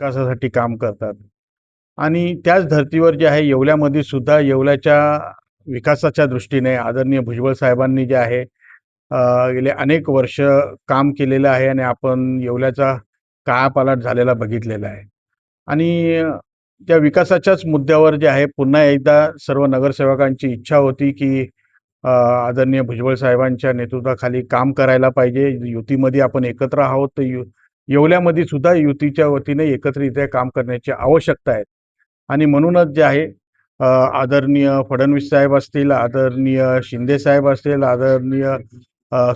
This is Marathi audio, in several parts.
विकासासाठी काम करतात आणि त्याच धर्तीवर जे आहे येवल्यामध्ये सुद्धा येवल्याच्या विकासाच्या दृष्टीने आदरणीय भुजबळ साहेबांनी जे आहे गेले अनेक वर्ष काम केलेलं आहे आणि आपण येवल्याचा कायापालट झालेला बघितलेला आहे आणि त्या विकासाच्याच मुद्द्यावर जे आहे पुन्हा एकदा सर्व नगरसेवकांची इच्छा होती की आदरणीय भुजबळ साहेबांच्या नेतृत्वाखाली काम करायला पाहिजे. युतीमध्ये आपण एकत्र आहोत, तर येवल्यामध्ये सुद्धा युतीच्या वतीने एकत्रितरित्या काम करण्याची आवश्यकता आहे आणि म्हणूनच जे आहे आदरणीय फडणवीस साहेब असतील, आदरणीय शिंदे साहेब असतील, आदरणीय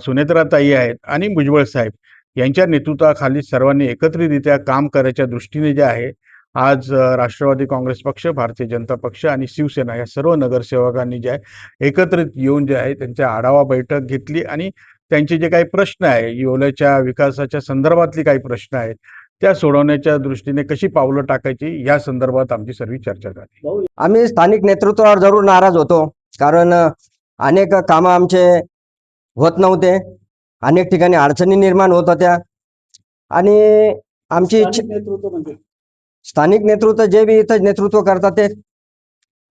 सुनेत्राताई आहेत आणि भुजबळ साहेब यांच्या नेतृत्वाखाली सर्वांनी एकत्रितरित्या काम करायच्या दृष्टीने जे आहे आज राष्ट्रवादी काँग्रेस पक्ष, भारतीय जनता पक्ष आणि शिवसेना या सर्व नगरसेवकांनी जे आहे एकत्रित येऊन जे आहे त्यांच्या आढावा बैठक घेतली आणि त्यांचे जे काही प्रश्न आहे येवल्याच्या विकासाच्या संदर्भातली काही प्रश्न आहेत त्या सोडवण्याच्या दृष्टीने कशी पावलं टाकायची या संदर्भात आमची सर्व चर्चा झाली. आम्ही स्थानिक नेतृत्वावर जरूर नाराज होतो, कारण अनेक कामं आमचे होत नव्हते, अनेक ठिकाणी अडचणी निर्माण होत होत्या आणि आमची नेतृत्व म्हणजे स्थानिक नेतृत्व जे बी इथं नेतृत्व करतात ते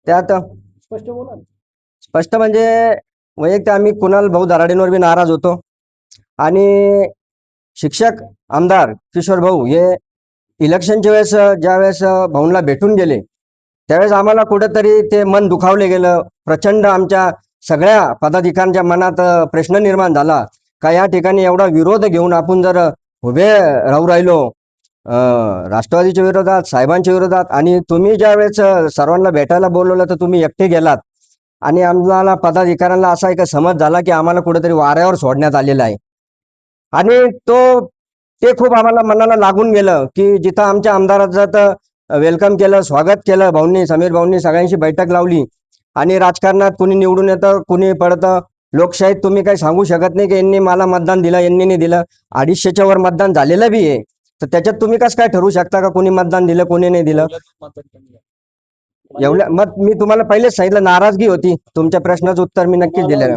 त्यात स्पष्ट बोला. स्पष्ट म्हणजे वैयक्तिक आम्ही कुणाल भाऊ दराडेंवर बी नाराज होतो आणि शिक्षक आमदार किशोर भाऊ हे इलेक्शनच्या वेळेस ज्या वेळेस भाऊंना भेटून गेले त्यावेळेस आम्हाला कुठेतरी ते मन दुखावले गेलं. प्रचंड आमच्या सगळ्या पदाधिकाऱ्यांच्या मनात प्रश्न निर्माण झाला का या ठिकाणी एवढा विरोध घेऊन आपण जर उभे राहू राहिलो राष्ट्रवादीच्या विरोधात, साहेबांच्या विरोधात, आणि तुम्ही ज्या वेळेस सर्वांना भेटायला बोलवलं तर तुम्ही एकटे गेलात आणि आम्हाला पदाधिकाऱ्यांना असा एक समज झाला की आम्हाला कुठेतरी वाऱ्यावर सोडण्यात आलेला आहे आणि ते खूप आम्हाला मनाला लागून गेलं की जिथं आमच्या आमदाराचं वेलकम केलं, स्वागत केलं भाऊंनी, समीर भाऊंनी सगळ्यांशी बैठक लावली आणि राजकारणात कुणी निवडून येतं, कुणी पडतं. लोकशाहीत तुम्ही काही सांगू शकत नाही की यांनी मला मतदान दिलं, यांनी नाही दिलं. 250च्या वर मतदान झालेलं बी आहे, तर त्याच्यात तुम्ही कसं काय ठरवू शकता का कोणी मतदान दिलं कोणी नाही दिलं? एवढ्या मत मी तुम्हाला पहिलेच सांगितलं, नाराजगी होती. तुमच्या प्रश्नाचं उत्तर मी नक्कीच दिलं.